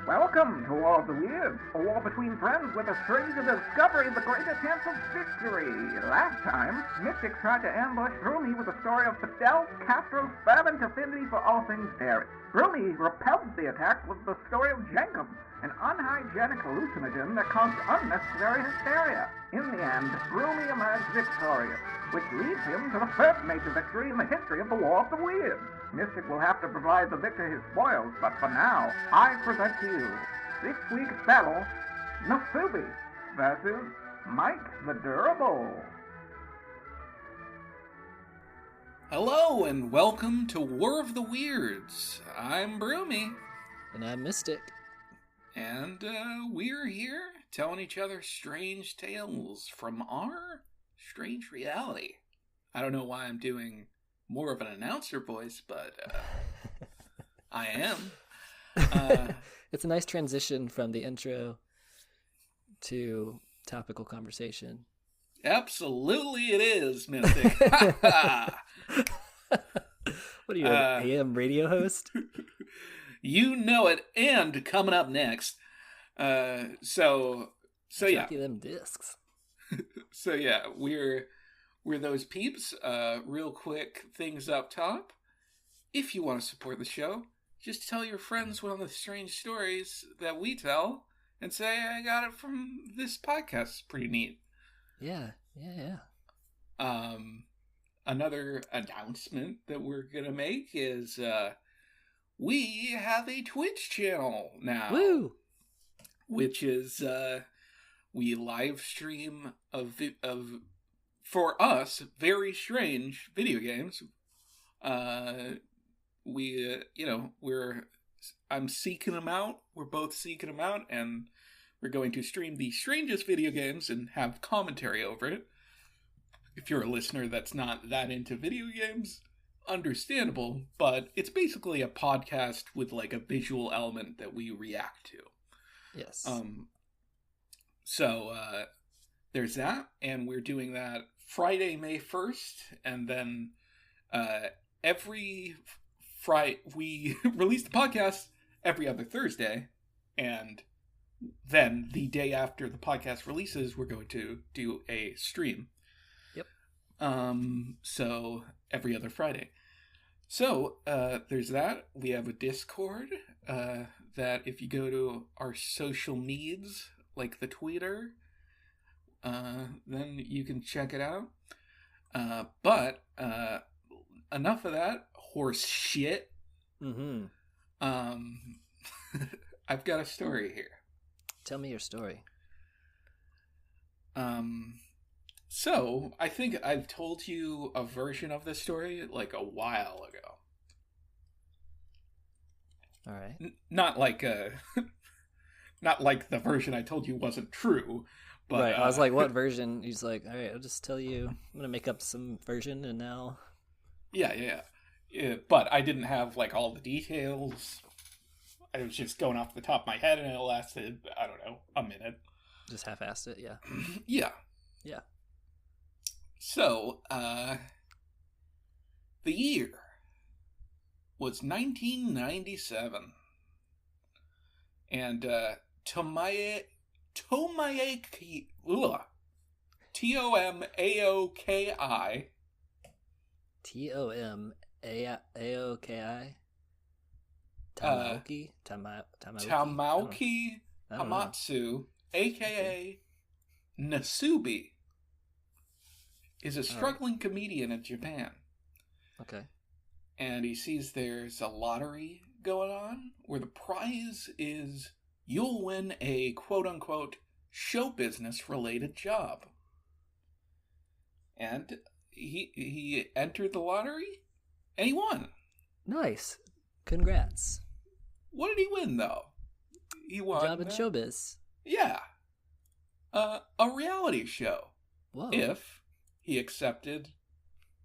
Welcome to War of the Weirds, a war between friends with a stranger discovering the greater chance of victory. Last time, Mystic tried to ambush Broomy with a story of Fidel Castro's fervent affinity for all things dairy. Broomy repelled the attack with the story of Jenkum, an unhygienic hallucinogen that caused unnecessary hysteria. In the end, Broomy emerged victorious, which leads him to the first major victory in the history of the War of the Weirds. Mystic will have to provide the victor his spoils, but for now, I present to you this week's battle, Nasubi versus Mike the Durable. Hello and welcome to War of the Weirds. I'm Broomy. And I'm Mystic. And we're here telling each other strange tales from our strange reality. I don't know why I'm doing more of an announcer voice, but I am. It's a nice transition from the intro to topical conversation. Absolutely it is, Mystic. What are you, an AM radio host? You know it. And coming up next, so yeah. Them discs. So yeah, we're those peeps. Real quick things up top. If you want to support the show, just tell your friends one of the strange stories that we tell and say, I got it from this podcast. It's pretty neat. Yeah. Another announcement that we're gonna make is we have a Twitch channel now. Woo! Which is we live stream of for us very strange video games. I'm seeking them out. We're both seeking them out, and we're going to stream the strangest video games and have commentary over it. If you're a listener that's not that into video games, understandable, but it's basically a podcast with like a visual element that we react to. Yes. So there's that, and we're doing that Friday, May 1st, and then every Friday we release the podcast every other Thursday, and then the day after the podcast releases, we're going to do a stream. Yep. So every other Friday. So there's that. We have a Discord that if you go to our social needs, like the Twitter, then you can check it out. But enough of that horse shit. Mm-hmm. I've got a story here. Tell me your story. So I think I've told you a version of this story like a while ago. All right. Not like not like the version I told you wasn't true. But, right. I was like, what version? He's like, all right, I'll just tell you. I'm gonna make up some version, and now. Yeah. But I didn't have like all the details. I was just going off the top of my head, and it lasted, I don't know, a minute. Just half-assed it, yeah. Yeah. So, the year was 1997, and Tomaoki, Tomaoki, Tomaoki? Tamauki? Tamauki Hamatsu, a.k.a. Nasubi, is a struggling comedian in Japan. Okay. And he sees there's a lottery going on where the prize is you'll win a quote-unquote show business-related job. And he entered the lottery, and he won. Nice. Congrats. What did he win, though? He won... Job in showbiz. Yeah. A reality show. Whoa. If he accepted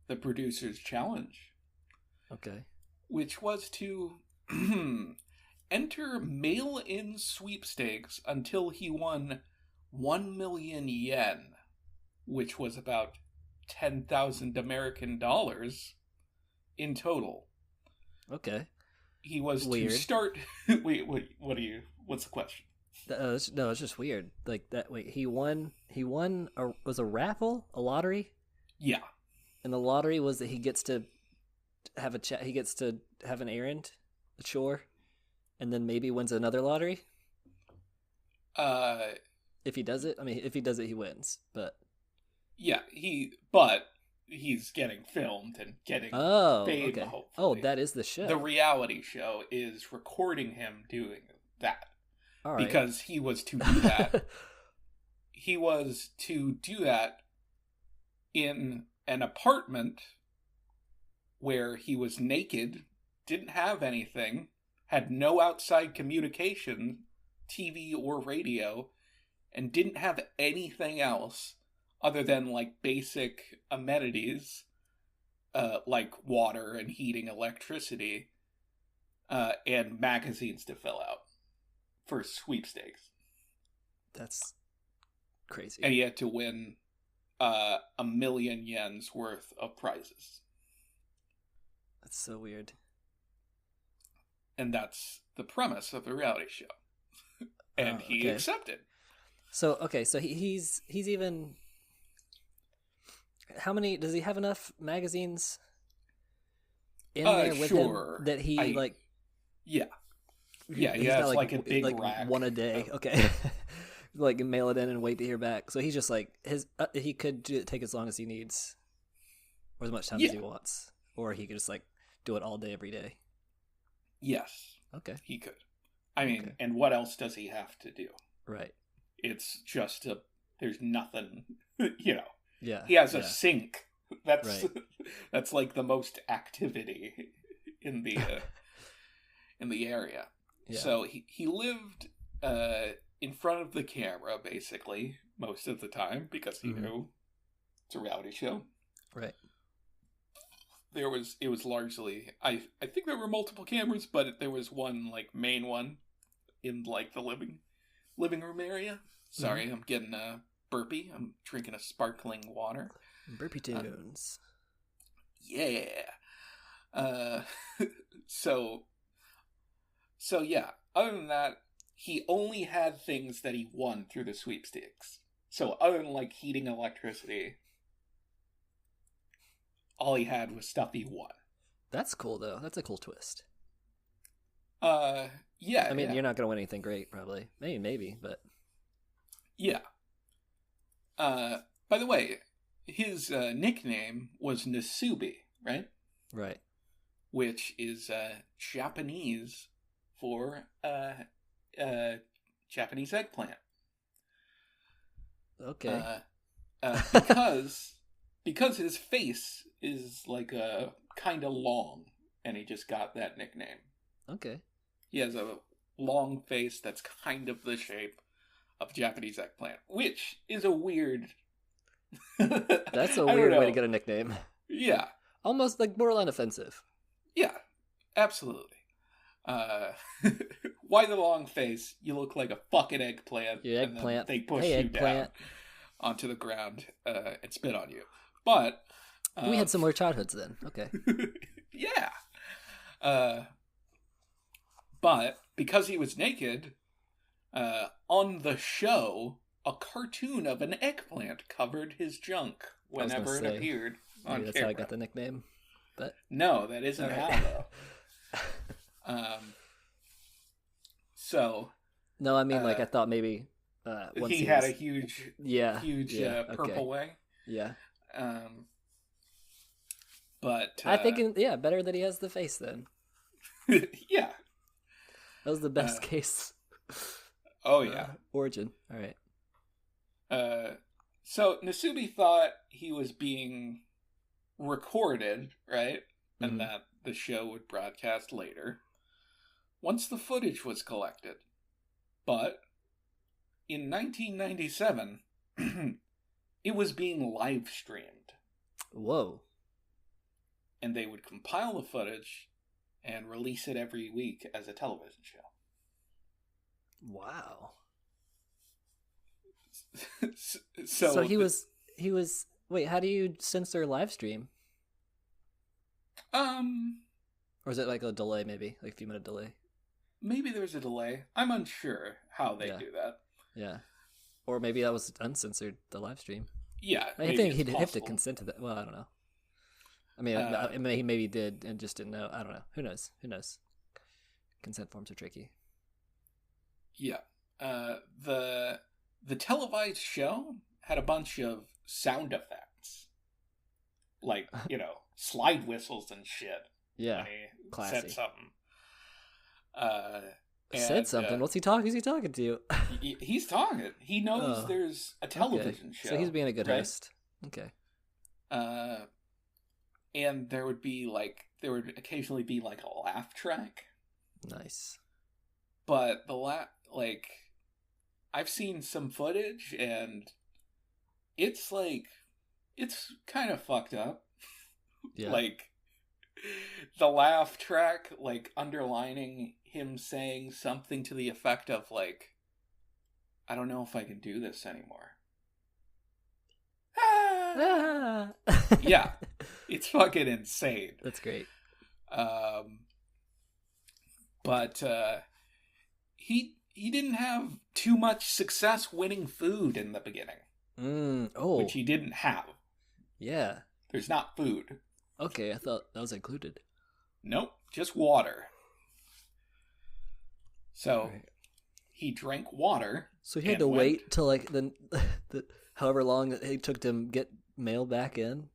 the producer's challenge. Okay. Which was to enter mail-in sweepstakes until he won 1 million yen, which was about 10,000 American dollars in total. Okay. he was Weird. to start. Wait, what's the question? No, it's just weird. Like that. Wait, he won. Was a raffle, a lottery, Yeah. and the lottery was that he gets to have a chat. He gets to have an errand, a chore, and then maybe wins another lottery. If he does it, I mean, if he does it, he wins. But yeah, he's getting filmed and getting fame. Okay. Hopefully. Oh, that is the show. The reality show is recording him doing that. All right. Because he was to do that. He was to do that in an apartment where he was naked, didn't have anything, had no outside communication, TV or radio, and didn't have anything else other than like basic amenities, like water and heating, electricity, and magazines to fill out for sweepstakes. That's crazy. And he had to win 1 million yen's worth of prizes. That's so weird. And that's the premise of the reality show. And he accepted. So he's even. How many does he have? Enough magazines in there with him that he like? Yeah, yeah, he has like a big rack, one a day. Okay, like mail it in and wait to hear back. So he's just like he could take as long as he needs, or as much time as he wants, or he could just like do it all day every day. Yes. Okay. He could. I mean, and what else does he have to do? Right. It's just there's nothing, you know. Yeah. He has a sink. That's right. That's like the most activity in the in the area. Yeah. So he lived in front of the camera basically most of the time because he knew it's a reality show. Right. It was largely I think there were multiple cameras, but there was one like main one in like the living room area. Sorry, I'm getting a burpee. I'm drinking a sparkling water. Burpee tunes. Yeah. So yeah, other than that, he only had things that he won through the sweepstakes. So other than like heating, electricity, all he had was stuff he won. That's cool though. That's a cool twist. Yeah. I mean, you're not gonna win anything great, probably. Maybe, but yeah. By the way, his nickname was Nasubi, right? Right. Which is Japanese for Japanese eggplant. Okay. Because his face is like kind of long, and he just got that nickname. Okay. He has a long face that's kind of the shape of Japanese eggplant, which is a weird. That's a weird way to get a nickname. Yeah. Almost like borderline offensive. Yeah, absolutely. Why the long face? You look like a fucking eggplant. Yeah, eggplant. They push you down onto the ground and spit on you. But we had similar childhoods then. Okay. Yeah. But because he was naked, on the show, a cartoon of an eggplant covered his junk whenever it appeared on camera. That's how I got the nickname. But no, that isn't how though. So. No, I mean, like I thought maybe. Once he had a huge purple wing. Yeah. But I think, better that he has the face then. Yeah. That was the best case. Oh yeah. Origin. All right. So Nasubi thought he was being recorded, right? And that the show would broadcast later once the footage was collected. But in 1997, it was being live streamed. Whoa. And they would compile the footage and release it every week as a television show. Wow. So he was wait, how do you censor live stream? Or is it like a delay, maybe? Like a few minute delay? Maybe there's a delay. I'm unsure how they do that. Yeah. Or maybe that was uncensored, the live stream. Yeah, I think he'd have to consent to that. Well, I don't know. I mean, he maybe did and just didn't know. I don't know. Who knows? Consent forms are tricky. Yeah. The televised show had a bunch of sound effects. Like, slide whistles and shit. Yeah. When he classy. said something. Said something? What's he talking? Who's he talking to? He's talking. He knows there's a television show. So he's being a good host. Okay. And there would occasionally be like a laugh track. Nice. But I've seen some footage and it's kind of fucked up. Yeah. Like the laugh track, like underlining him saying something to the effect of like, I don't know if I can do this anymore. Yeah, it's fucking insane. That's great. But he didn't have too much success winning food in the beginning. Which he didn't have. Yeah. There's not food. Okay, I thought that was included. Nope, just water. So he drank water. So he had to wait till like the however long it took to get mail back in.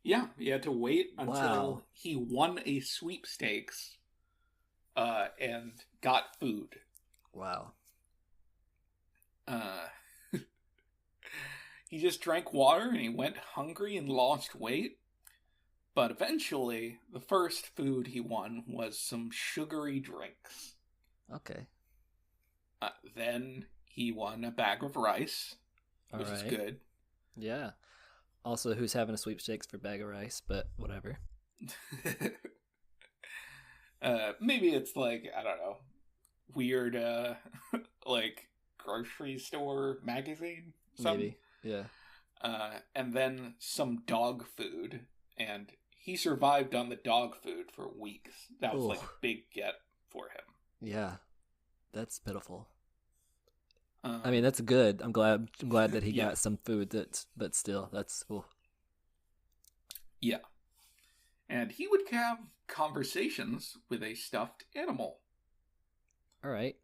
Yeah, he had to wait until he won a sweepstakes, and got food. Wow. He just drank water and he went hungry and lost weight. But eventually, the first food he won was some sugary drinks. Okay. Then he won a bag of rice, which is good. Yeah. Also, who's having a sweepstakes for a bag of rice, but whatever. Maybe it's like, I don't know, weird, like, grocery store magazine? Something. Maybe, yeah. And then some dog food, and he survived on the dog food for weeks. That was like a big get for him. Yeah, that's pitiful. I mean, that's good. I'm glad that he got some food. But still, that's cool. Yeah, and he would have conversations with a stuffed animal. All right.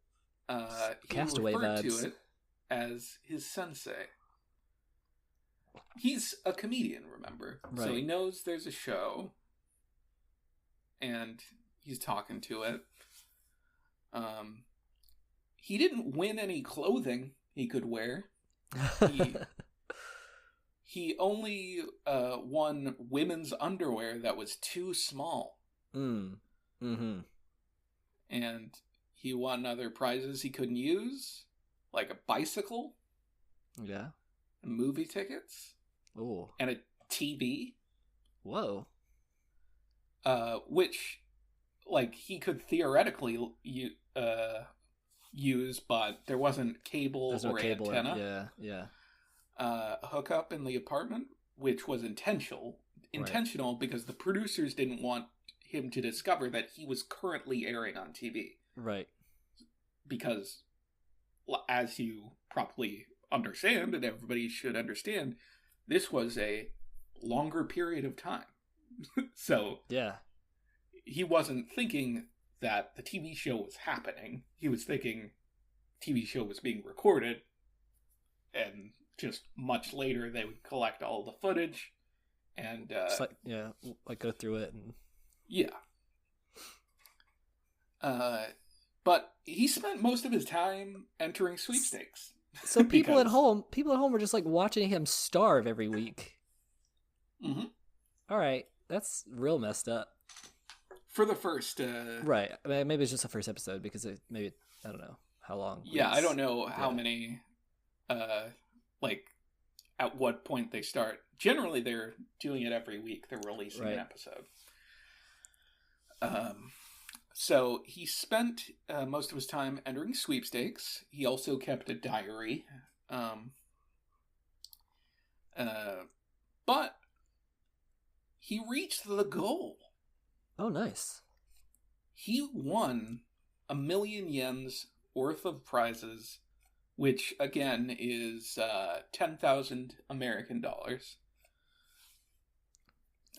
Castaway vibes. He referred to it as his sensei. He's a comedian, remember? Right. So he knows there's a show, and he's talking to it. He didn't win any clothing he could wear. He only won women's underwear that was too small. Mm-hmm. And he won other prizes he couldn't use, like a bicycle. Yeah. Movie tickets. Ooh. And a TV. Whoa. Which, like, he could theoretically use, but there wasn't cable or antenna. Yeah. Hookup in the apartment, which was intentional because the producers didn't want him to discover that he was currently airing on TV. Right. Because, as you probably understand, and everybody should understand, this was a longer period of time. So, yeah, he wasn't thinking that the TV show was happening. He was thinking TV show was being recorded, and just much later they would collect all the footage and go through it and but he spent most of his time entering sweepstakes. So people at home were just like watching him starve every week. Mm-hmm. All right, that's real messed up. For the first, right? I mean, maybe it's just the first episode because I don't know how long. Yeah, I don't know how many. Like, at what point they start. Generally, they're doing it every week. They're releasing an episode. So he spent most of his time entering sweepstakes. He also kept a diary. But he reached the goal. Oh, nice. He won 1,000,000 yens worth of prizes, which again is 10,000 American dollars.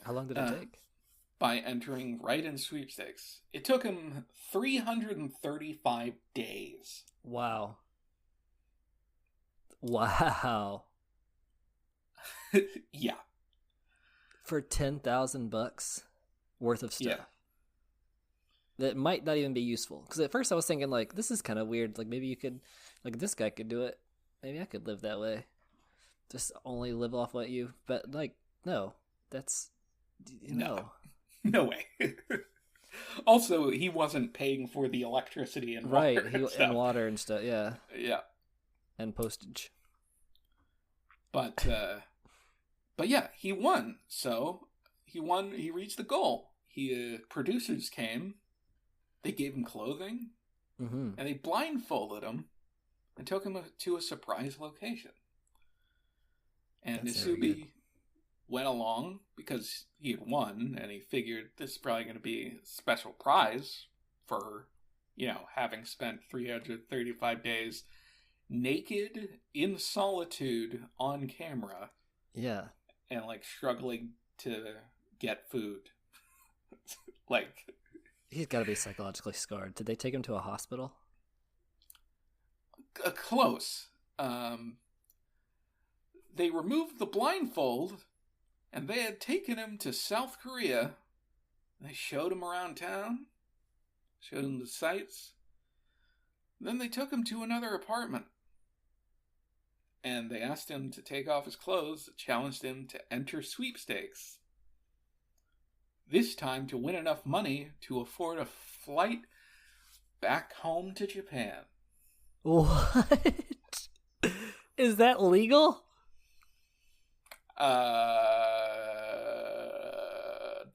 How long did it take? By entering right in sweepstakes. It took him 335 days. Wow. Wow. Yeah. For $10,000 worth of stuff. Yeah. That might not even be useful. Because at first I was thinking, like, this is kind of weird. Like, maybe you could, like, this guy could do it. Maybe I could live that way. Just only live off what you, but, like, no. That's, no. No way. Also, he wasn't paying for the electricity and water. Right, and water and stuff, yeah. Yeah. And postage. But yeah, he won. So, he reached the goal. Producers came, they gave him clothing, and they blindfolded him and took him to a surprise location. And Nasubi went along because he had won, and he figured this is probably going to be a special prize for, having spent 335 days naked in solitude on camera. Yeah. And, struggling to get food. He's got to be psychologically scarred. Did they take him to a hospital? Close. They removed the blindfold, and they had taken him to South Korea. They showed him around town, showed him the sights. Then they took him to another apartment, and they asked him to take off his clothes, challenged him to enter sweepstakes. This time to win enough money to afford a flight back home to Japan. What? Is that legal?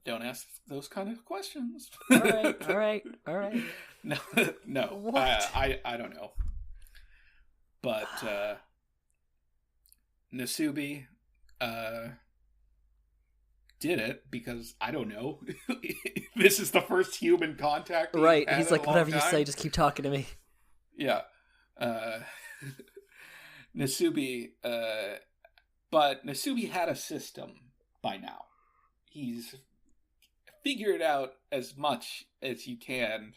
Don't ask those kind of questions. All right. No. What? I don't know. But Nasubi did it because, I don't know, this is the first human contact. Right. He's like, whatever you say, just keep talking to me. Yeah. Nasubi, but Nasubi had a system by now. He's figured out as much as you can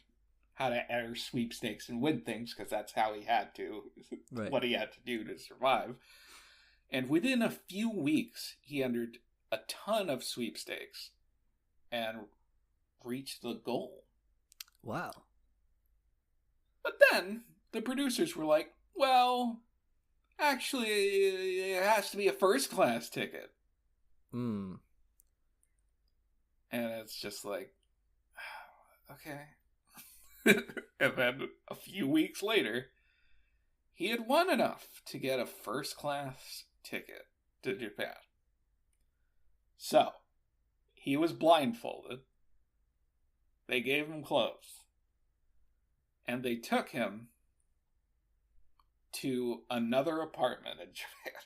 how to enter sweepstakes and win things, because that's how he had to, right. What he had to do to survive. And within a few weeks, he entered a ton of sweepstakes and reached the goal. Wow. But then the producers were like, well, actually, it has to be a first class ticket. And it's just like, okay. And then a few weeks later, he had won enough to get a first class ticket to Japan. So, he was blindfolded. They gave him clothes. And they took him to another apartment in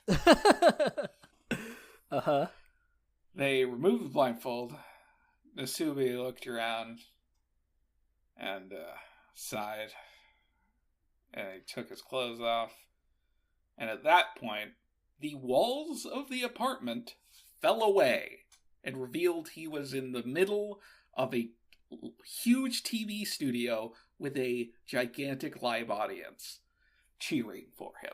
Japan. Uh-huh. They removed the blindfold. Nasubi looked around and sighed. And he took his clothes off. And at that point, the walls of the apartment fell away and revealed he was in the middle of a huge TV studio with a gigantic live audience cheering for him.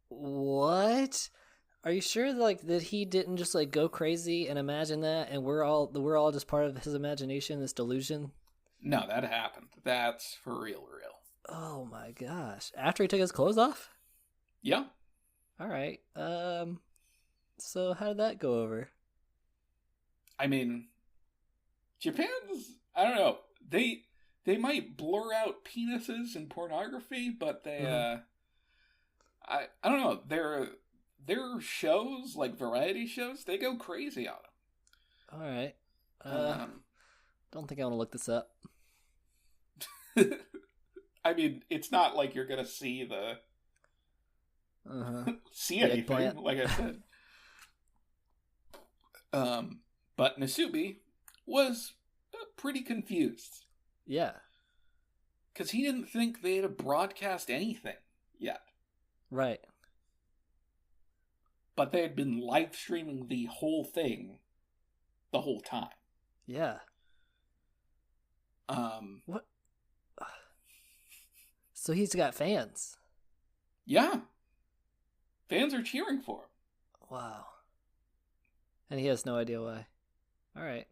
What? Are you sure that he didn't just go crazy and imagine that, and we're all just part of his imagination, this delusion? No, that happened. That's for real. Oh my gosh! After he took his clothes off? Yeah. All right. So how did that go over? I mean, Japan's, I don't know. They might blur out penises in pornography, but they I don't know. Their shows, like variety shows, they go crazy on them. All right. Don't think I want to look this up. I mean, it's not like you're gonna see see anything, like I said. But Nasubi was pretty confused. Yeah. Because he didn't think they had broadcast anything yet. Right. But they had been live streaming the whole thing the whole time. Yeah. What? So he's got fans. Yeah. Fans are cheering for him. Wow. And he has no idea why. All right.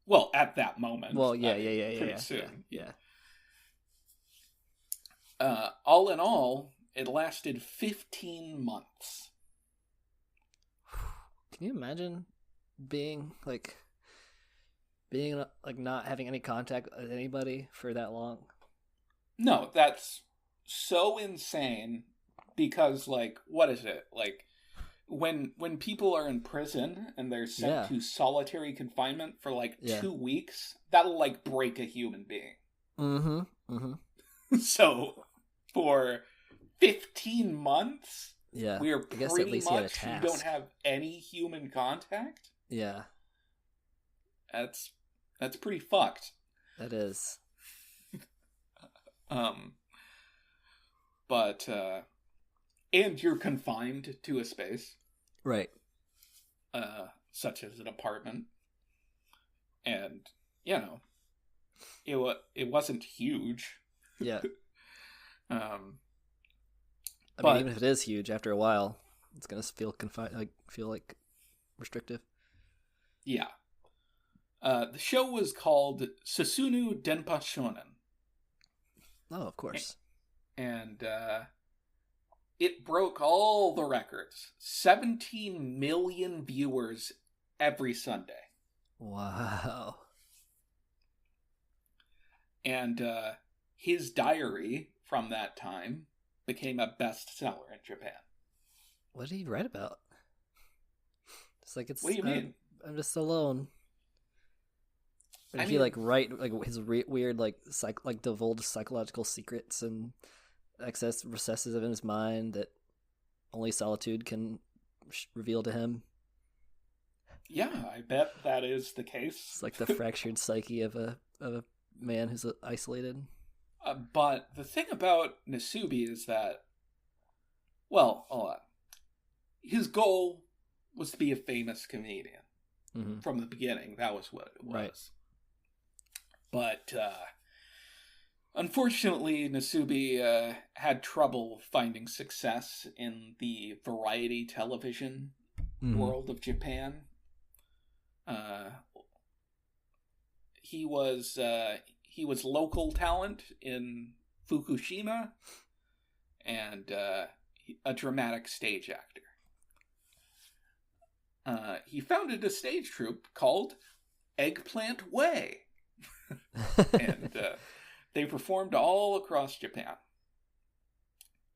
Well, at that moment. Well, yeah. Pretty soon. Yeah. All in all, it lasted 15 months. Can you imagine being not having any contact with anybody for that long? No, that's so insane because, like, what is it? Like, when people are in prison and they're sent to solitary confinement for, like, 2 weeks, that'll, like, break a human being. Mm-hmm. Mm-hmm. So, for 15 months, we're pretty much you don't have any human contact? Yeah. That's pretty fucked. That is. But and you're confined to a space. Right. Such as an apartment. And, you know, it wasn't huge. Yeah. I mean, even if it is huge, after a while, it's gonna feel confined, feel like restrictive. Yeah. The show was called Susunu Denpa Shonen. Oh, of course. And it broke all the records. 17 million viewers every Sunday. Wow. And his diary from that time became a bestseller in Japan. What did he write about? It's like it's. What do you mean? I'm just alone. But if he write his weird divulge psychological secrets and recesses of his mind that only solitude can reveal to him. Yeah, I bet that is the case. It's like the fractured psyche of a man who's isolated. But the thing about Nasubi is that, well, hold on. His goal was to be a famous comedian. Mm-hmm. From the beginning. That was what it was. Right. But unfortunately, Nasubi had trouble finding success in the variety television world of Japan. He was local talent in Fukushima and a dramatic stage actor. He founded a stage troupe called Eggplant Way. And they performed all across Japan.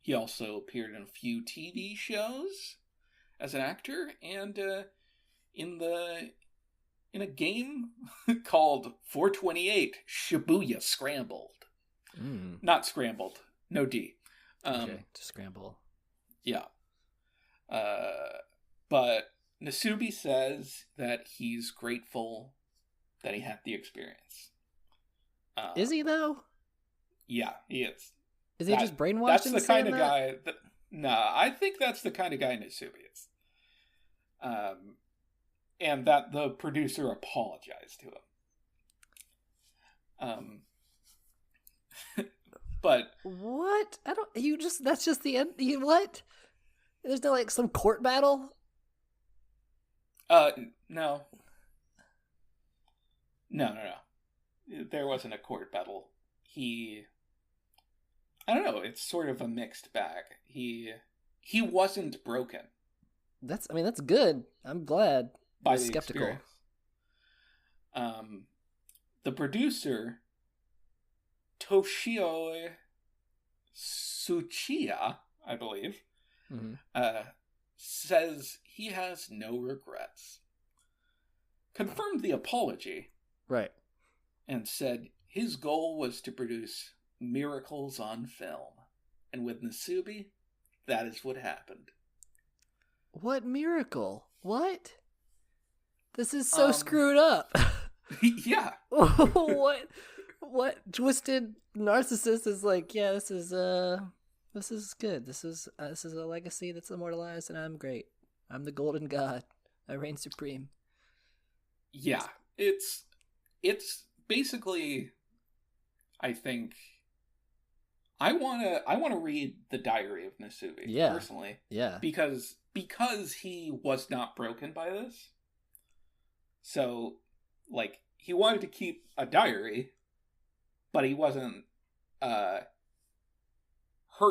He also appeared in a few TV shows as an actor and in a game called 428 Shibuya Scrambled. Not Scrambled, no D. Okay, to scramble. Yeah. But Nasubi says that he's grateful that he had the experience. Is he, though? Yeah, he is. Is he just brainwashed? That's the kind of guy that... Nah, I think that's the kind of guy Nasubi is. And that the producer apologized to him. But... What? That's just the end? What? There's no, some court battle? No. No. There wasn't a court battle. I don't know, it's sort of a mixed bag. He wasn't broken. That's good. I'm glad. By the the skeptical. Experience. The producer, Toshio Tsuchiya, I believe, says he has no regrets. Confirmed the apology. Right. And said his goal was to produce miracles on film. And with Nasubi, that is what happened. What miracle? What? This is so screwed up. Yeah. What twisted narcissist is like, yeah, this is good. This is a legacy that's immortalized, and I'm great. I'm the golden god. I reign supreme. Yeah. It's basically, I think, I wanna read the Diary of Nasubi, personally. Yeah. Because he was not broken by this. So, like, he wanted to keep a diary, but he wasn't hurt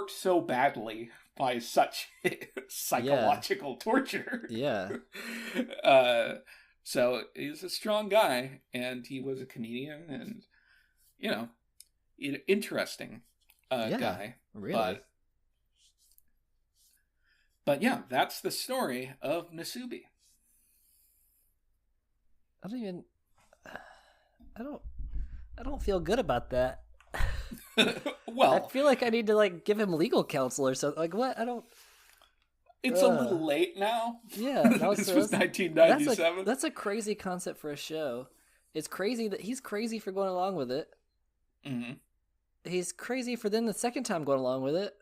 so badly by such psychological torture. Yeah. So he's a strong guy, and he was a comedian, and, you know, interesting guy. Really. But yeah, that's the story of Nasubi. I don't feel good about that. Well, I feel like I need to like give him legal counsel or something. Like what? I don't. It's a little late now. Yeah, this was 1997. That's a crazy concept for a show. It's crazy that he's crazy for going along with it. Mm-hmm. He's crazy for then the second time going along with it.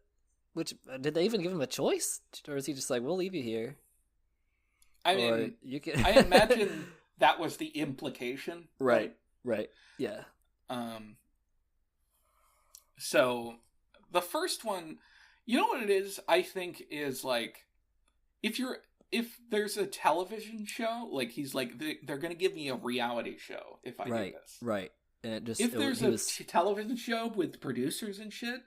Which did they even give him a choice, or is he just like, "We'll leave you here"? I mean, I imagine that was the implication. Right. Yeah. So the first one, you know what it is? I think is like, if there's a television show, like he's like, they're going to give me a reality show if I do this. Right. And if there's a television show with producers and shit,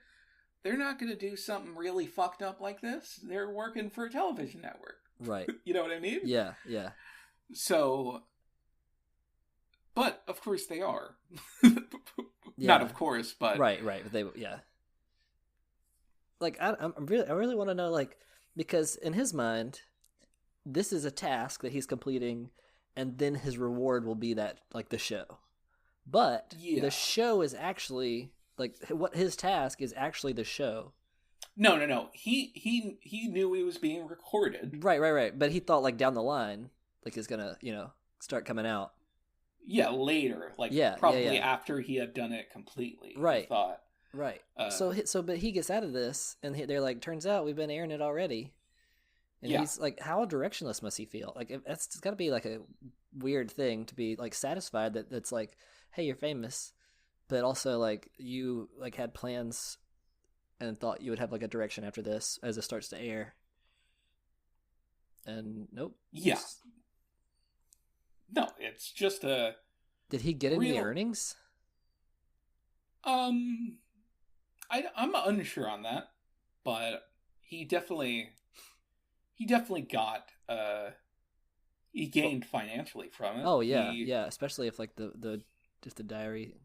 they're not going to do something really fucked up like this. They're working for a television network. Right. You know what I mean? Yeah. So, but of course they are. Yeah. Not of course, but right. But they, yeah. Like I really want to know, like, because in his mind, this is a task that he's completing, and then his reward will be that, like, the show. But the show is actually like what his task is actually the show. No. He knew he was being recorded. Right. But he thought like down the line, like it's gonna, start coming out. Yeah, later, like probably after he had done it completely. Right. He thought. Right. But he gets out of this, and they're like, turns out we've been airing it already. And he's like, how directionless must he feel? Like, it's got to be like a weird thing to be like satisfied that's like, hey, you're famous, but also like you like had plans and thought you would have like a direction after this as it starts to air. And nope. Yeah. No, it's just a. Did he get any earnings? I'm unsure on that, but he definitely got he gained financially from it. Oh yeah, especially if like the diary,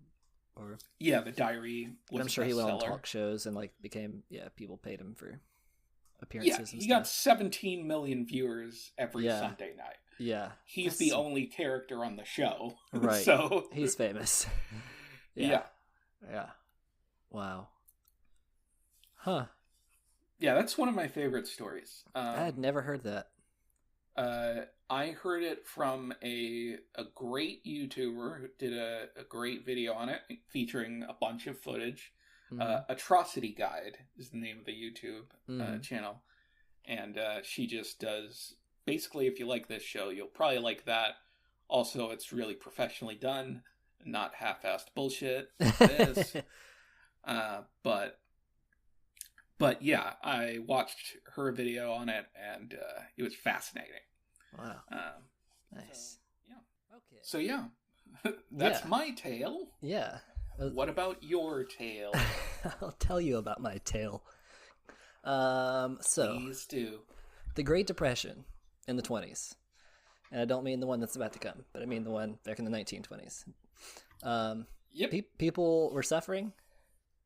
or the diary. Was I'm sure he went on talk shows and like became people paid him for appearances. Yeah, he got 17 million viewers every Sunday night. Yeah, he's the only character on the show, right? So he's famous. Yeah. Wow. Huh. Yeah, that's one of my favorite stories. I had never heard that. I heard it from a great YouTuber who did a great video on it, featuring a bunch of footage. Mm-hmm. Atrocity Guide is the name of the YouTube channel. And she just does... Basically, if you like this show, you'll probably like that. Also, it's really professionally done, not half-assed bullshit. It is. But yeah, I watched her video on it, and it was fascinating. Wow. Nice. So yeah, that's my tale. Yeah. What about your tale? I'll tell you about my tale. So please do. The Great Depression in the 1920s, and I don't mean the one that's about to come, but I mean the one back in the 1920s. People were suffering,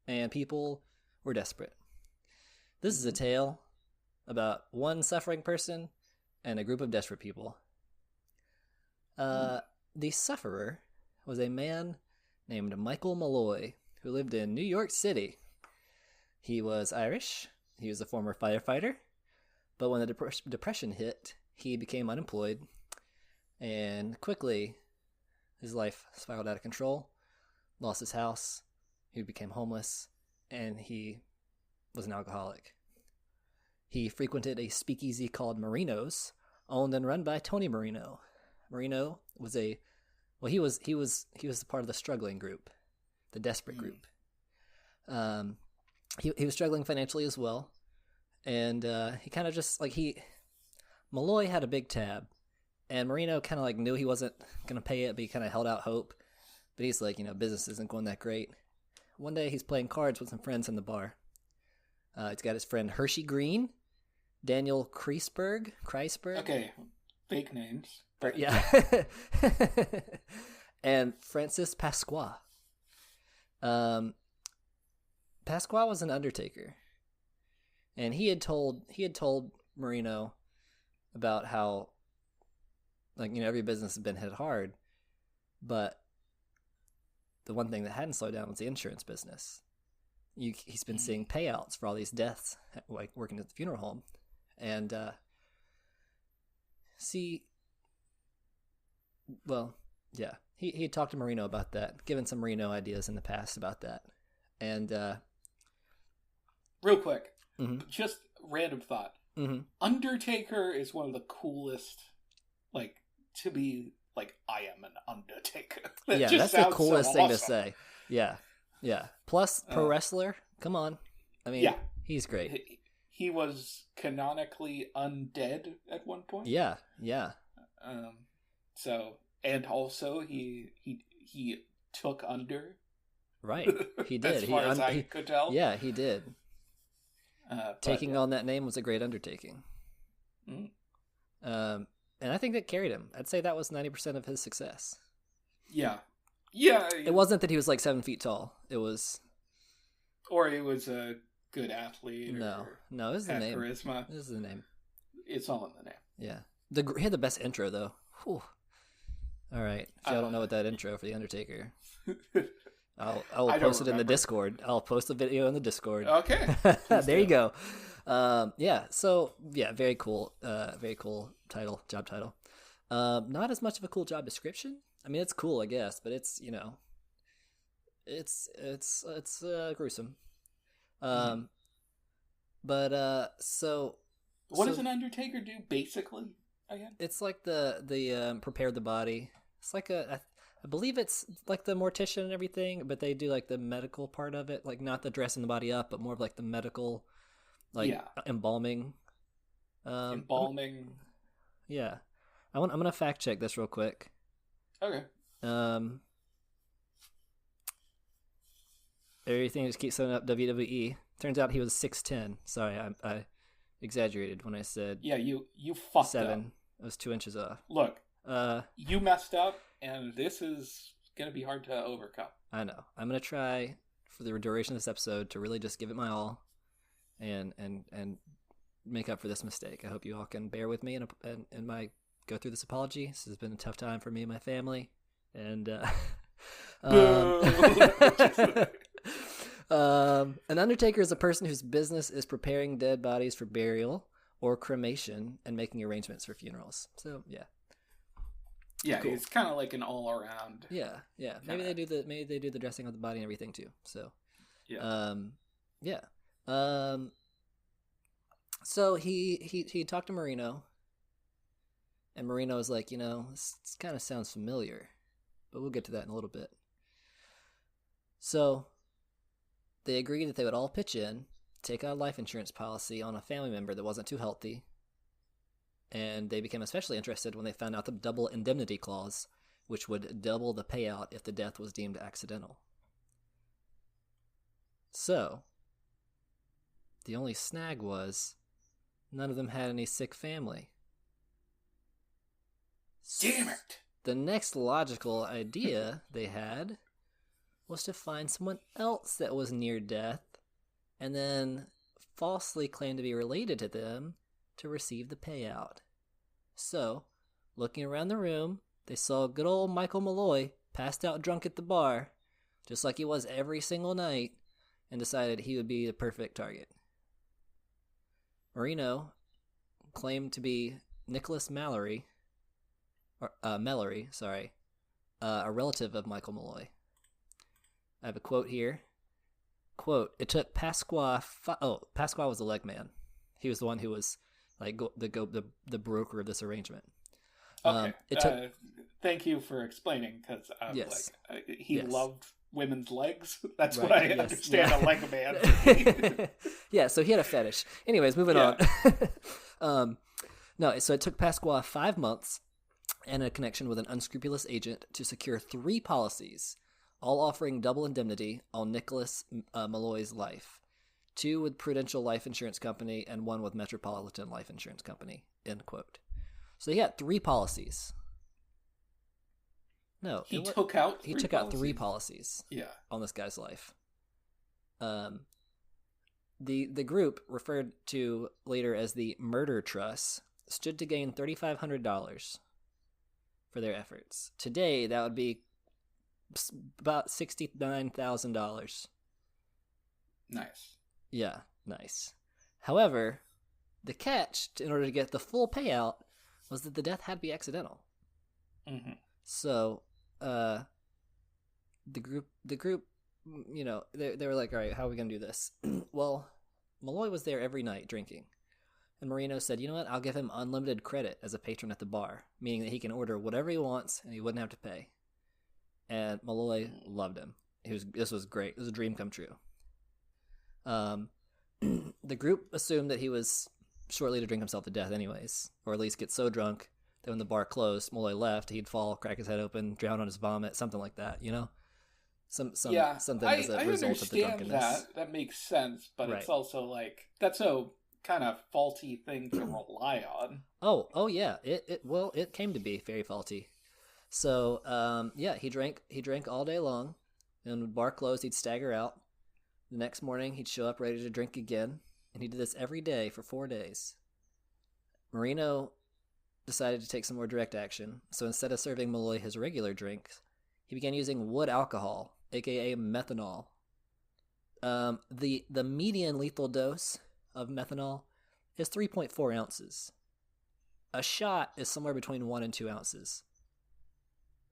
and people were desperate. This is a tale about one suffering person and a group of desperate people. The sufferer was a man named Michael Malloy, who lived in New York City. He was Irish. He was a former firefighter. But when the Depression hit, he became unemployed. And quickly, his life spiraled out of control, lost his house, he became homeless, and he was an alcoholic. He frequented a speakeasy called Marino's, owned and run by Tony Marino. Marino was he was part of the struggling group, the desperate group. He was struggling financially as well, and he kind of just Malloy had a big tab, and Marino kind of knew he wasn't gonna pay it, but he kind of held out hope. But he's like, business isn't going that great. One day he's playing cards with some friends in the bar. He's got his friend Hershey Green, Daniel Kreisberg. Okay, fake names. Yeah. And Francis Pasqua. Pasqua was an undertaker. And he had told Marino about how every business has been hit hard, but the one thing that hadn't slowed down was the insurance business. He's been seeing payouts for all these deaths, working at the funeral home. And he talked to Marino about that, given some Marino ideas in the past about that. And real quick, mm-hmm. just random thought. Mm-hmm. Undertaker is one of the coolest, to be I am an Undertaker. That's the coolest thing to say. Yeah. Plus, pro wrestler. Come on. I mean, he's great. He was canonically undead at one point. Yeah. So, and also he took under. Right. He did. As far as I could tell. Yeah, he did. Taking on that name was a great undertaking. Mm-hmm. And I think that carried him. I'd say that was 90% of his success. Yeah. It wasn't that he was 7 feet tall. It was... Or he was a good athlete. No, this is the name. Charisma. This is the name. It's all in the name. Yeah. He had the best intro, though. Whew. All right. If y'all don't know what that intro for The Undertaker... I'll post it in the Discord. I'll post the video in the Discord. Okay. There you go. Very cool. Very cool job title. Not as much of a cool job description. I mean, it's cool, I guess, but it's, it's gruesome. So what does an undertaker do basically again? It's like the prepare the body. It's like I believe it's like the mortician and everything, but they do the medical part of it, not the dressing the body up, but more of the medical, embalming. Embalming. Yeah, I'm gonna fact check this real quick. Okay. Everything just keeps setting up WWE. Turns out he was 6'10". Sorry, I exaggerated when I said. Yeah, you fucked 7. up. I was 2 inches off. Look, you messed up, and this is gonna be hard to overcome. I know. I'm gonna try for the duration of this episode to really just give it my all, and make up for this mistake. I hope you all can bear with me and my go through this apology. This has been a tough time for me and my family, and an undertaker is a person whose business is preparing dead bodies for burial or cremation and making arrangements for funerals. So yeah, cool. It's kind of like an all-around. Yeah. Maybe they do the dressing of the body and everything too. So so he talked to Marino, and Marino was like, this kind of sounds familiar, but we'll get to that in a little bit. So they agreed that they would all pitch in, take out a life insurance policy on a family member that wasn't too healthy, and they became especially interested when they found out the double indemnity clause, which would double the payout if the death was deemed accidental. So, the only snag was none of them had any sick family. Damn it! The next logical idea they had was to find someone else that was near death and then falsely claim to be related to them to receive the payout. So, looking around the room, they saw good old Michael Malloy passed out drunk at the bar, just like he was every single night, and decided he would be the perfect target. Marino claimed to be Nicholas Mallory, or Mallory, sorry, a relative of Michael Malloy. I have a quote here. Quote, it took Pasqua... Pasqua was the leg man. He was the one who was like the broker of this arrangement. Okay. Thank you for explaining, because yes. he loved women's legs. That's right. what I understand a leg man to be. Yeah, so he had a fetish. Anyways, moving on. No, so it took Pasqua 5 months and a connection with an unscrupulous agent to secure 3 policies, all offering double indemnity on Nicholas Malloy's life. 2 with Prudential Life Insurance Company and 1 with Metropolitan Life Insurance Company, end quote. So he had 3 policies. No, he took out 3 policies. Yeah, on this guy's life. The group, referred to later as the Murder Trust, stood to gain $3,500 for their efforts. Today, that would be about $69,000. Nice. Yeah, nice. However, the catch, in order to get the full payout, was that the death had to be accidental. Mm-hmm. So, the group, you know, they were like, all right, how are we going to do this? Well, Malloy was there every night drinking. And Marino said, you know what, I'll give him unlimited credit as a patron at the bar, meaning that he can order whatever he wants and he wouldn't have to pay. And Malloy loved him. This was great. It was a dream come true. The group assumed that he was shortly to drink himself to death anyways, or at least get so drunk that when the bar closed, Malloy left, he'd fall, crack his head open, drown on his vomit, something like that, you know? Something as a result of the drunkenness. That makes sense, but right. It's also like, that's a kind of faulty thing to rely on. Oh yeah, it came to be very faulty. So, he drank all day long, and when the bar closed, he'd stagger out. The next morning, he'd show up ready to drink again, and he did this every day for 4 days. Marino decided to take some more direct action, so instead of serving Malloy his regular drinks, he began using wood alcohol, aka methanol. The median lethal dose of methanol is 3.4 ounces. A shot is somewhere between 1 and 2 ounces.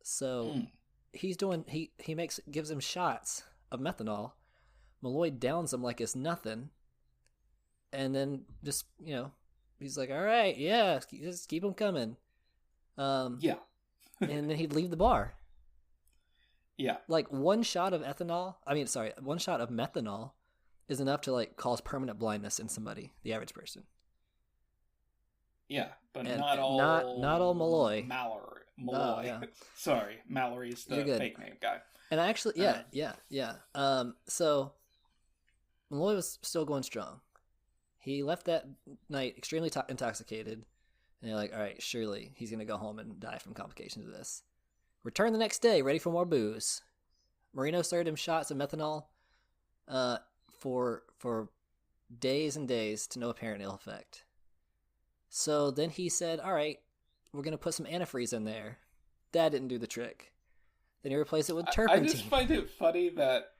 So he gives him shots of methanol. Malloy downs him like it's nothing, and then just, you know, he's like, all right, yeah, just keep them coming. Yeah. And then he'd leave the bar. Yeah. Like one shot of methanol is enough to like cause permanent blindness in somebody, the average person. Yeah, but and not all Malloy. Mallory. Oh, yeah. Sorry, Mallory's the fake name guy. And actually, yeah. So Malloy was still going strong. He left that night extremely intoxicated, and they're like, all right, surely he's going to go home and die from complications of this. Return the next day, ready for more booze. Marino served him shots of methanol for days and days to no apparent ill effect. So then he said, all right, we're going to put some antifreeze in there. That didn't do the trick. Then he replaced it with turpentine. I just find it funny that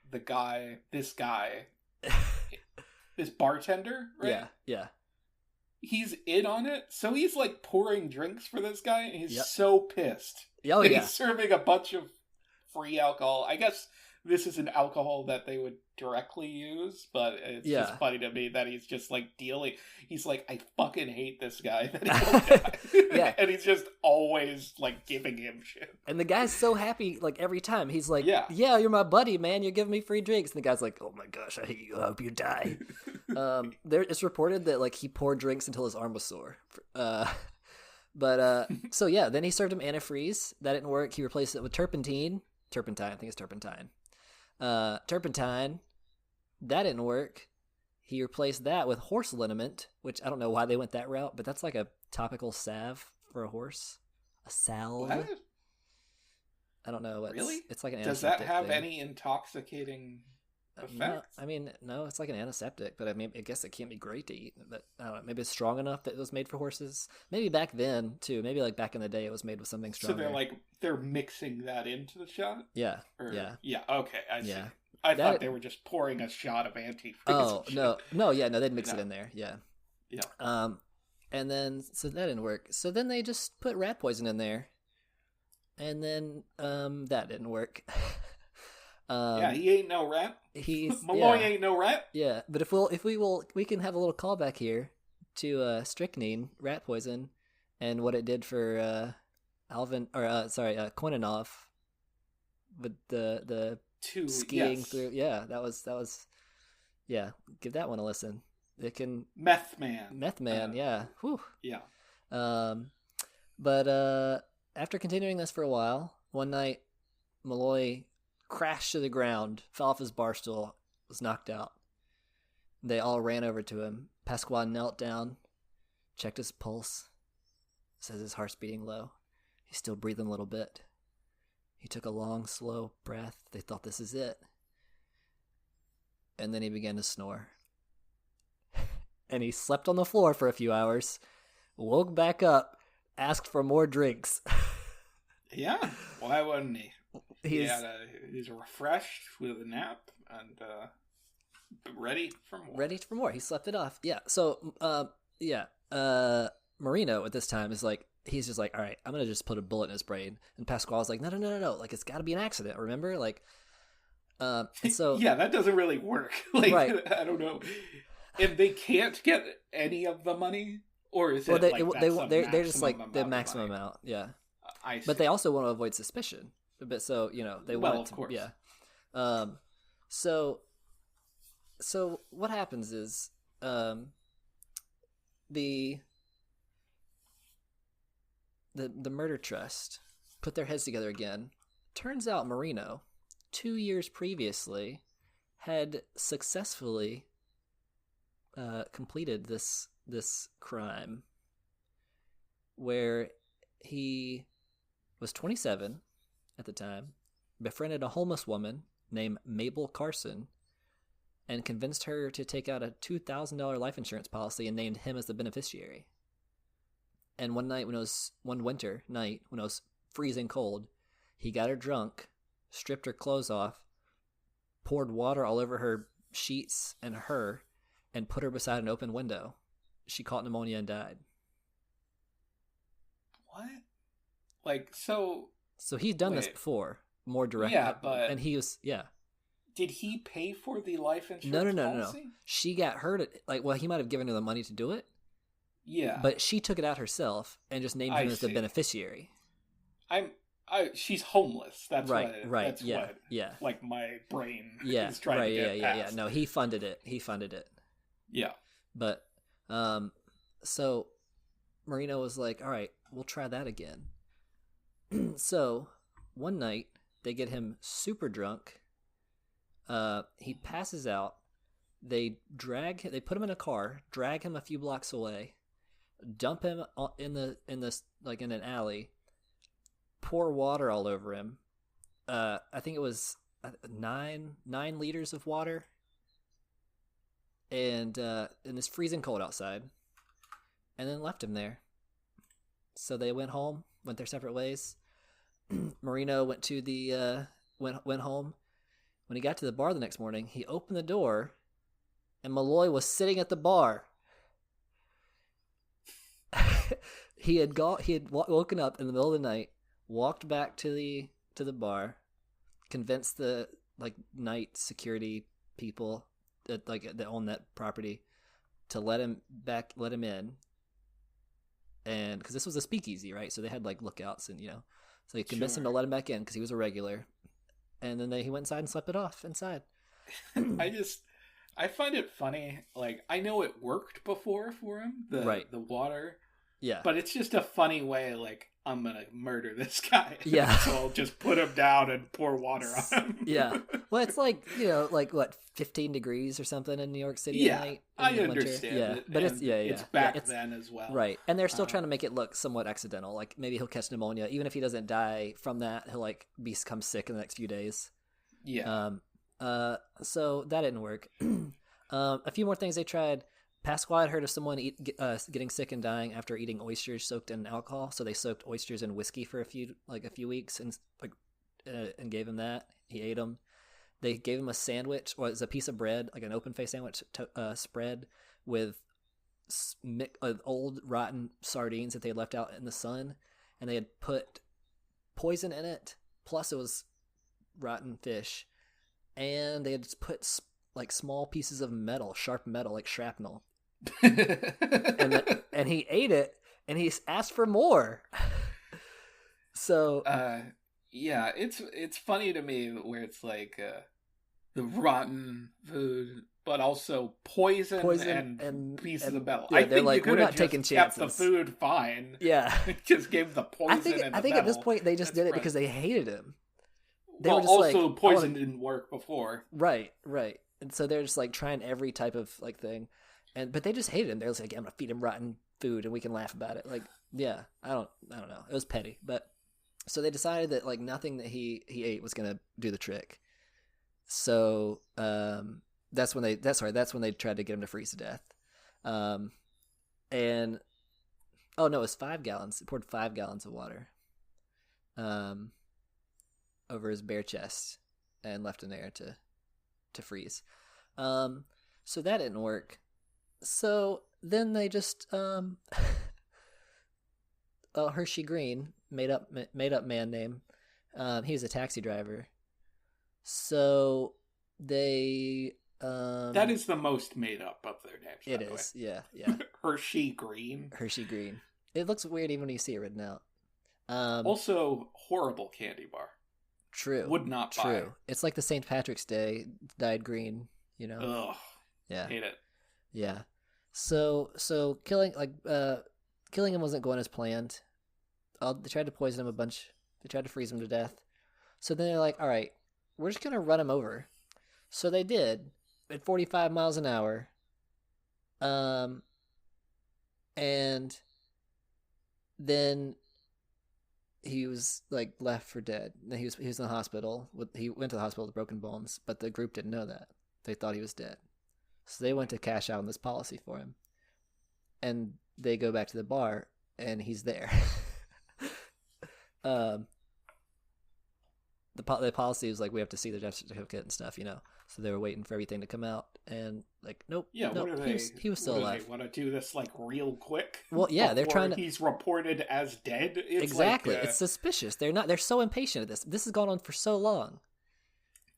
this bartender, right? Yeah. He's in on it, so he's like pouring drinks for this guy, and he's Yep. so pissed. Oh, yeah. He's serving a bunch of free alcohol. I guess this is an alcohol that they would directly use, but it's just funny to me that he's just like dealing. He's like, I fucking hate this guy. Yeah. And he's just always like giving him shit. And the guy's so happy, like every time. He's like, yeah, you're my buddy, man. You're giving me free drinks. And the guy's like, oh my gosh, I hate you. I hope you die. It's reported that like he poured drinks until his arm was sore. So yeah, then he served him antifreeze. That didn't work. He replaced it with turpentine. I think it's turpentine. Turpentine, that didn't work. He replaced that with horse liniment, which I don't know why they went that route, but that's like a topical salve for a horse. A salve. What? I don't know. Really? It's like an Does antiseptic. that have thing. any intoxicating effect? No, it's like an antiseptic, but I guess it can't be great to eat. But I don't know, maybe it's strong enough that it was made for horses. Maybe back then too. Maybe like back in the day, it was made with something stronger. So they're mixing that into the shot. Yeah. Yeah. Okay, I see. Yeah. I thought they were just pouring a shot of antifreeze. Oh no, they'd mix it in there. Yeah. Yeah. And then so that didn't work. So then they just put rat poison in there, And then that didn't work. Yeah, he ain't no rat. He's Malloy ain't no rat. Yeah, but we can have a little callback here to strychnine, rat poison, and what it did for Koninov with the skiing through. Yeah, that was yeah. Give that one a listen. It can Meth Man. Yeah. Whew. Yeah. But after continuing this for a while, one night Malloy crashed to the ground, fell off his bar stool, was knocked out. They all ran over to him. Pasquale knelt down, checked his pulse, says his heart's beating low. He's still breathing a little bit. He took a long, slow breath. They thought, this is it. And then he began to snore. And he slept on the floor for a few hours, woke back up, asked for more drinks. Yeah, why wouldn't he? He's refreshed with a nap and ready for more. Ready for more. He slept it off. Yeah. So, Marino at this time is like, he's just like, all right, I'm going to just put a bullet in his brain. And Pasquale's like, no. Like, it's got to be an accident, remember? Like, so. Yeah, that doesn't really work. Like, right. I don't know. And they can't get any of the money? Or is it they're just like the maximum amount. Yeah. But they also want to avoid suspicion. But so, they want it to, course. Yeah. So what happens is, the murder trust put their heads together again. Turns out Marino, 2 years previously, had successfully completed this crime, where he was 27 at the time, befriended a homeless woman named Mabel Carson, and convinced her to take out a $2,000 life insurance policy and named him as the beneficiary. And one winter night when it was freezing cold, he got her drunk, stripped her clothes off, poured water all over her sheets and her, and put her beside an open window. She caught pneumonia and died. What? Like, so he's done this before, more directly. Yeah, but... And he was, yeah. Did he pay for the life insurance policy? No. She got hurt. He might have given her the money to do it. Yeah. But she took it out herself and just named him as the beneficiary. She's homeless. That's right. That's what. Like, my brain is trying to get past. No, he funded it. Yeah. But, so Marino was like, all right, we'll try that again. So one night they get him super drunk. He passes out. They put him in a car, drag him a few blocks away, dump him in an alley, pour water all over him. I think it was 9 liters of water. And it's freezing cold outside, and then left him there. So they went home, went their separate ways. Marino went to went home. When he got to the bar the next morning, he opened the door, and Malloy was sitting at the bar. He had woken up in the middle of the night, walked back to the bar, convinced the night security people that own that property to let him in, and because this was a speakeasy, right? So they had lookouts, and so he convinced him to let him back in because he was a regular, and then he went inside and slept it off inside. I find it funny. I know it worked before for him, the water, yeah, but it's just a funny way. I'm gonna murder this guy. Yeah. So I'll just put him down and pour water on him. Yeah. Well, it's what, 15 degrees or something in New York City at night. I understand. Yeah, but it's back then as well, right? And they're still trying to make it look somewhat accidental. Maybe he'll catch pneumonia, even if he doesn't die from that. He'll become sick in the next few days. Yeah. So that didn't work. A few more things they tried. Pasquale had heard of someone getting sick and dying after eating oysters soaked in alcohol, so they soaked oysters in whiskey for a few weeks and gave him that. He ate them. They gave him a sandwich, or it was a piece of bread, an open-faced sandwich spread with old rotten sardines that they had left out in the sun, and they had poison in it. Plus, it was rotten fish, and they had just put like small pieces of metal, sharp metal, like shrapnel. and he ate it, and he asked for more. So yeah, it's funny to me where it's like the rotten food, but also poison and pieces of metal. Yeah, I think like, you could have just kept the food fine. Yeah, just gave the poison. I think at this point they just did it because they hated him. They were just also like, poison didn't work before. Right. And so they're just like trying every type of like thing, but they just hated him. They're just like, I'm gonna feed him rotten food and we can laugh about it. Like, yeah, I don't know. It was petty, but so they decided that like nothing that he ate was gonna do the trick. So that's when they tried to get him to freeze to death. And oh no, it was 5 gallons. It poured 5 gallons of water over his bare chest and left him there to freeze. So that didn't work. So then they just Hershey Green, made up man name. He was a taxi driver. So they that is the most made up of their names. It is, yeah. Hershey Green. It looks weird even when you see it written out. Also, horrible candy bar. True. Would not buy. True. It's like the St. Patrick's Day dyed green, you know. Ugh. Yeah. Hate it. Yeah. So killing him wasn't going as planned. They tried to poison him a bunch. They tried to freeze him to death. So then they're like, all right, we're just gonna run him over. So they did at 45 miles an hour. And then he was like left for dead. He was in the hospital. He went to the hospital with broken bones, but the group didn't know that. They thought he was dead. So they went to cash out on this policy for him. And they go back to the bar, and he's there. The policy was like, we have to see the death certificate and stuff, you know. So they were waiting for everything to come out, and like, nope. Yeah, nope, what are they? He was still alive. They want to do this like real quick? Well, yeah, they're trying to. He's reported as dead. It's exactly, like, it's suspicious. They're so impatient at this. This has gone on for so long.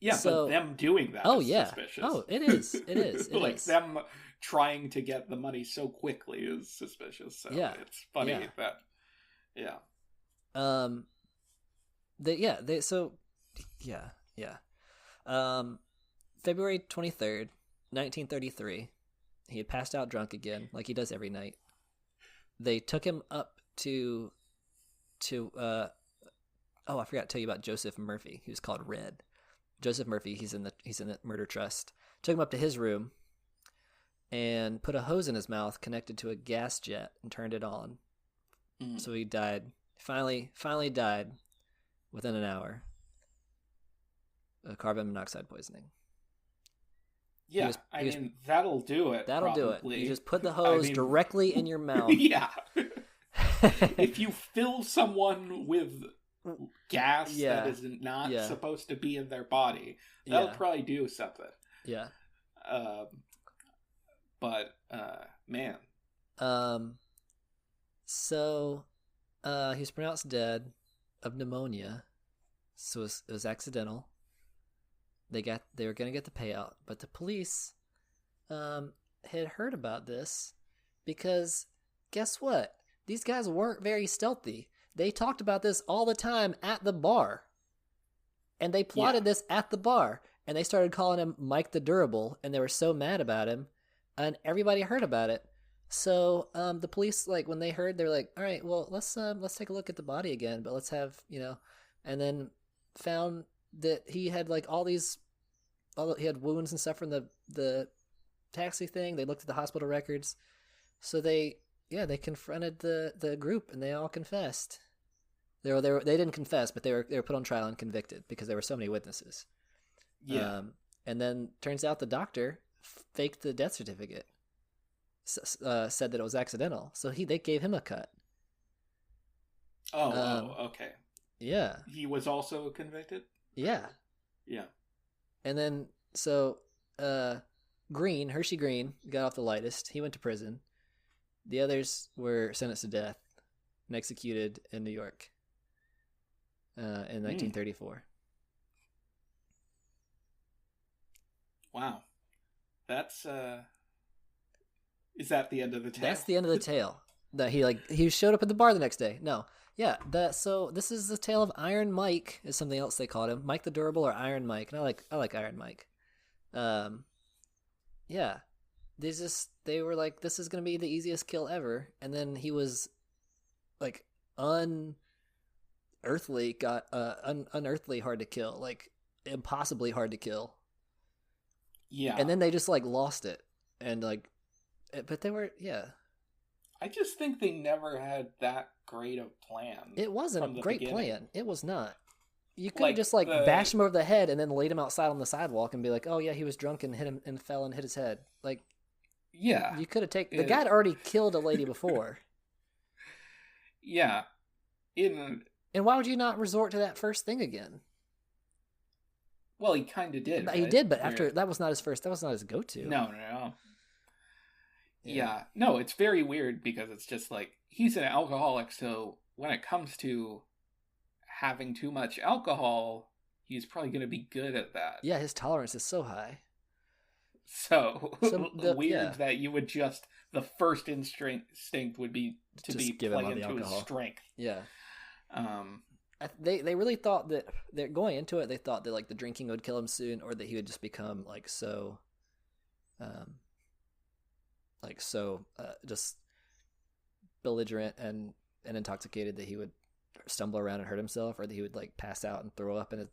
Yeah, but them doing that is suspicious. Oh, it is. It is. Them trying to get the money so quickly is suspicious. So yeah, it's funny that. Yeah. February 23rd, 1933, he had passed out drunk again, like he does every night. They took him up to I forgot to tell you about Joseph Murphy. He was called Red. Joseph Murphy, he's in the murder trust. Took him up to his room and put a hose in his mouth connected to a gas jet and turned it on. So he died. Finally died within an hour. Carbon monoxide poisoning. Yeah, that'll do it. That'll do it. You just put the hose directly in your mouth. Yeah. If you fill someone with gas that is not supposed to be in their body, that'll probably do something. Yeah. Man. So, he was pronounced dead of pneumonia. So it was accidental. They were going to get the payout, but the police had heard about this because guess what? These guys weren't very stealthy. They talked about this all the time at the bar. And they plotted this at the bar. And they started calling him Mike the Durable, and they were so mad about him. And everybody heard about it. So the police, like, when they heard, they were like, all right, well, let's take a look at the body again, but let's have, and then found that he had like he had wounds and stuff from the taxi thing. They looked at the hospital records. So they confronted the group, and they all confessed. They didn't confess, but they were put on trial and convicted because there were so many witnesses. Yeah. And then turns out the doctor faked the death certificate. Said that it was accidental, so they gave him a cut. Okay. Yeah. He was also convicted? Yeah. Yeah. And then, so, Hershey Green, got off the lightest. He went to prison. The others were sentenced to death and executed in New York. in 1934. Wow. That's is that the end of the tale? That's the end of the tale. That he showed up at the bar the next day. No. Yeah, so this is the tale of Iron Mike, is something else they called him. Mike the Durable or Iron Mike. And I like Iron Mike. Yeah. They were like, this is gonna be the easiest kill ever, and then he was like unearthly hard to kill, like impossibly hard to kill. Yeah. And then they just like lost it, and like, but they were I just think they never had that great a plan. It wasn't a great plan. It was not. You could have just bashed him over the head and then laid him outside on the sidewalk and be like, oh yeah, he was drunk and hit him and fell and hit his head. Like, yeah, you could have taken the guy had already killed a lady before. Yeah. And why would you not resort to that first thing again? Well, he kind of did. He right? did, but after that was not his first. That was not his go-to. No. Yeah. No, it's very weird because it's just like he's an alcoholic, so when it comes to having too much alcohol, he's probably going to be good at that. Yeah, his tolerance is so high. So weird that you would just the first instinct would be to just be play into his strength. Yeah. They really thought that they're going into it. They thought that like the drinking would kill him soon, or that he would just become like so, just belligerent and intoxicated that he would stumble around and hurt himself, or that he would like pass out and throw up and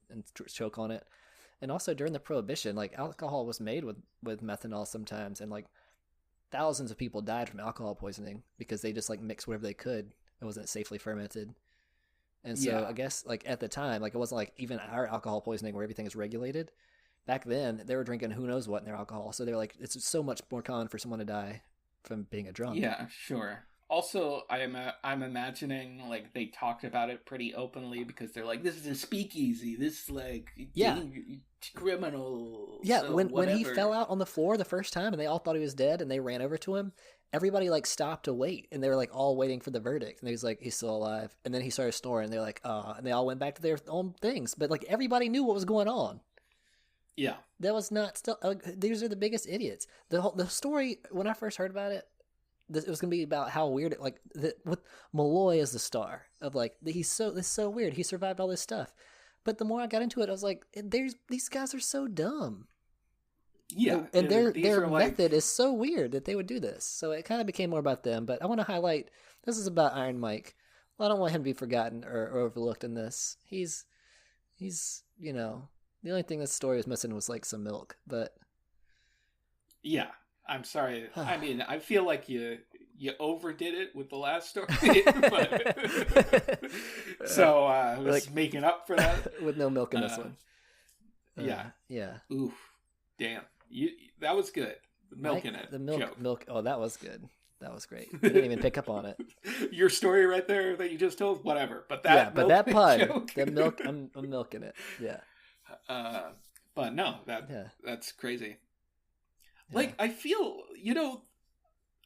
choke on it. And also during the Prohibition, like alcohol was made with methanol sometimes, and like thousands of people died from alcohol poisoning because they just like mixed whatever they could. It wasn't safely fermented. And so I guess like at the time, like it wasn't like even our alcohol poisoning where everything is regulated. Back then, they were drinking who knows what in their alcohol. So they're like, it's so much more common for someone to die from being a drunk. Yeah, sure. Also, I'm imagining like they talked about it pretty openly because they're like, this is a speakeasy. This is like criminal. Yeah, so when he fell out on the floor the first time and they all thought he was dead and they ran over to him, everybody like stopped to wait and they were like all waiting for the verdict. And he was like, he's still alive. And then he started snoring. They're like, and they all went back to their own things. But like everybody knew what was going on. Yeah, that was not still. These are the biggest idiots. The story when I first heard about it, it was gonna be about how weird it with Malloy as the star of like this is so weird. He survived all this stuff, but the more I got into it, I was like, these guys are so dumb. Yeah, and their method is so weird that they would do this. So it kind of became more about them. But I want to highlight this is about Iron Mike. Well, I don't want him to be forgotten or overlooked in this. He's the only thing this story was missing was like some milk, but yeah, I'm sorry. I mean, I feel like you overdid it with the last story, so I was like, making up for that with no milk in this one. Yeah. Oof, damn. That was good. The milk in it. The milk. Oh, that was good. That was great. I didn't even pick up on it. Your story right there that you just told, whatever. But that, that pun, the milk. I'm milking it. Yeah. But no, that's crazy. Like, I feel,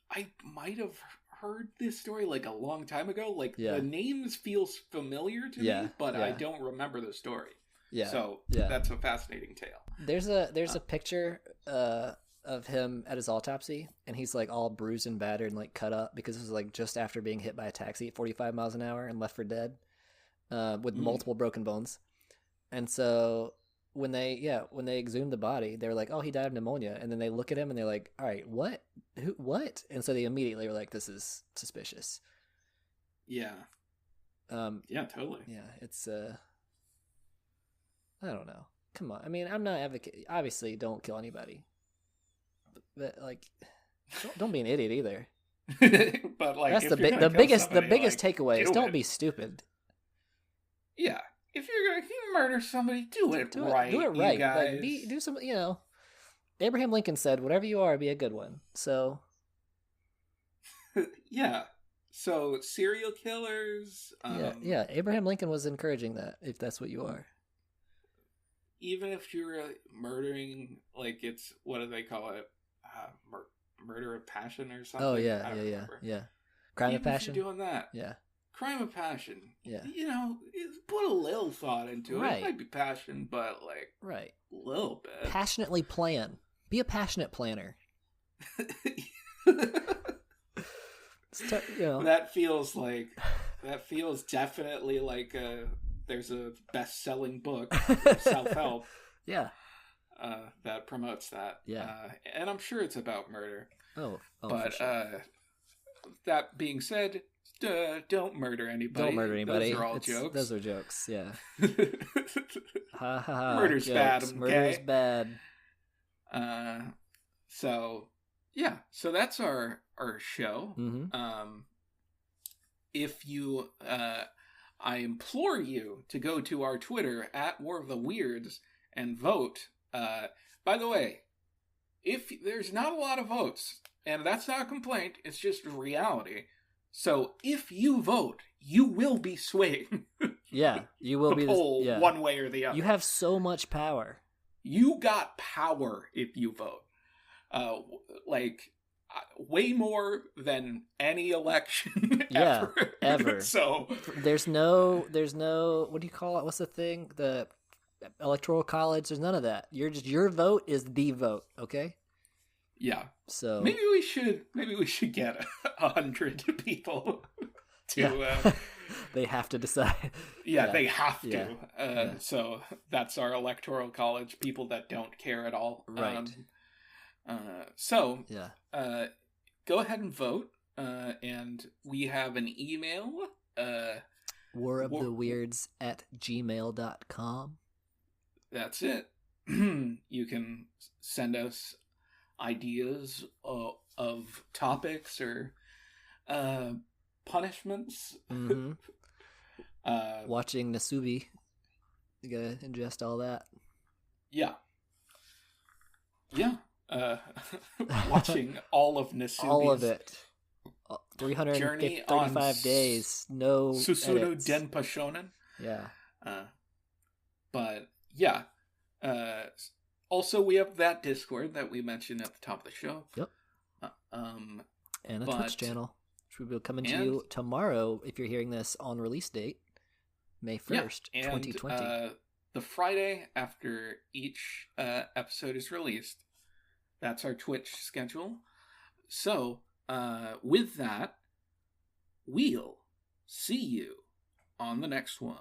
I might have heard this story like a long time ago. Like, the names feels familiar to me, but I don't remember the story. Yeah. So that's a fascinating tale. There's a picture of him at his autopsy, and he's like all bruised and battered and like cut up because it was like just after being hit by a taxi at 45 miles an hour and left for dead, with multiple broken bones. And so when they exhumed the body, they were like, "Oh, he died of pneumonia." And then they look at him and they're like, "All right, what? What?" And so they immediately were like, "This is suspicious." Yeah. Yeah, totally. Yeah, it's I don't know. Come on. I mean, I'm not advocating. Obviously, don't kill anybody. But like, don't be an idiot either. But like, that's the biggest takeaway is don't be stupid. Yeah. If you're gonna murder somebody, do it right. Do it right. You guys. Like, do some. Abraham Lincoln said, "Whatever you are, be a good one." So. Yeah. So serial killers. Yeah. Abraham Lincoln was encouraging that. If that's what you are. Even if you're murdering, like it's what do they call it? Murder of passion or something. Oh yeah. Crime even of passion. If you're doing that. Yeah. Crime of passion. Yeah. put a little thought into it. Right. It might be passion, but like Right. a little bit. Passionately plan. Be a passionate planner. That feels definitely like there's a best-selling book, self-help. Yeah. That promotes that. Yeah. And I'm sure it's about murder. Oh but for sure. That being said, don't murder anybody. Don't murder anybody. Those are all jokes. Those are jokes, yeah. Ha ha ha. Murder's jokes. bad, okay? Murder's bad. So yeah, so that's our show. Mm-hmm. If you I implore you to go to our Twitter at War of the Weirds and vote. By the way, if there's not a lot of votes, and that's not a complaint, it's just reality. So if you vote, you will be swaying. Yeah, you will the be poll one way or the other. You have so much power. You got power if you vote. Way more than any election ever. So there's no what do you call it? What's the thing? The electoral college. There's none of that. Your vote is the vote. Okay. Yeah. So maybe we should get 100 people to. They have to decide. Yeah, they have to. Yeah. So that's our electoral college. People that don't care at all. Right. So yeah. Go ahead and vote. And we have an email. waroftheweirds@gmail.com. That's it. You can send us ideas of topics or punishments. Mm-hmm. Watching Nasubi. You gotta ingest all that. Yeah. Yeah. Watching all of Nasubi's. All of it. 335 days. No Susuno edits. Denpa Shonen. Yeah. But yeah. Also, we have that Discord that we mentioned at the top of the show. Yep. And a Twitch channel, which will be coming to you tomorrow if you're hearing this on release date, May 1st, 2020. The Friday after each episode is released, that's our Twitch schedule. So, with that, we'll see you on the next one.